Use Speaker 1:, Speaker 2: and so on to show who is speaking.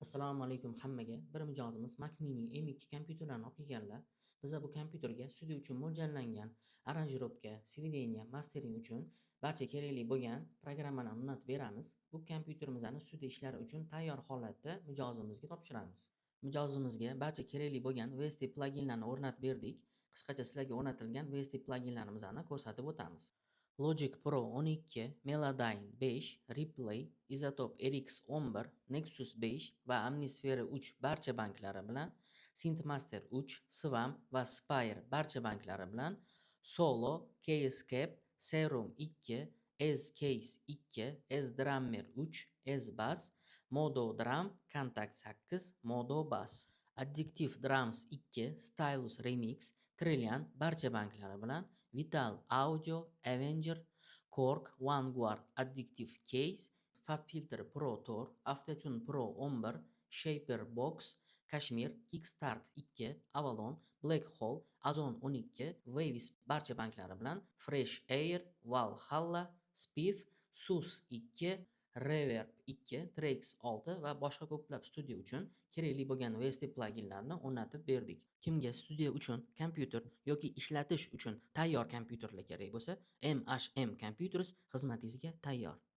Speaker 1: Assalomu alaykum hammaga. Bir mijozimiz Mac Mini M2 kompyuterlarini olib kelganlar. Biza bu kompyuterga studio uchun mo'ljallangan aranjirovka, svideniya, mastering uchun barcha kerakli bo'lgan programmalarni o'rnatib beramiz. Bu kompyuterimizni studio ishlari uchun tayyor holatda mijozimizga topshiramiz. Mijozimizga barcha kerakli bo'lgan VST pluginlarni o'rnatib berdik. Qisqacha sizlarga o'rnatilgan VST pluginlarimizni ko'rsatib o'tamiz. Logic Pro 12, Melodyne 5, Replay, Izotope RX 11, Nexus 5 va Omnisphere 3 barcha banklari bilan, Synthmaster 3, Swam va Spire barcha banklari bilan, Solo, Kscape, Serum 2, S-Case 2, S-Drummer 3, S-Bass, Modo Drum, Contact 8, Modo Bass, Addictive Drums 2, Stylus Remix, Trillian barcha banklari bilan, Vital Audio, Avenger, Korg, Vanguard Addictive Case, FabFilter Pro Tour, Autotune Pro 11, Shaper Box, Kashmir, Kickstart 2, Avalon, Black Hole, Ozone 12, Waves barcha banklari bilan, Fresh Air, Valhalla, Spiff, SUS 2, Reverb 2, Trax 6 va boshqa ko'plab studio uchun kerakli bo'lgan VST pluginlarni o'rnatib berdik. Kimga studio uchun kompyuter yoki ishlatish uchun tayyor kompyuterlar kerak bo'lsa, MHM Computers xizmatingizga tayyor.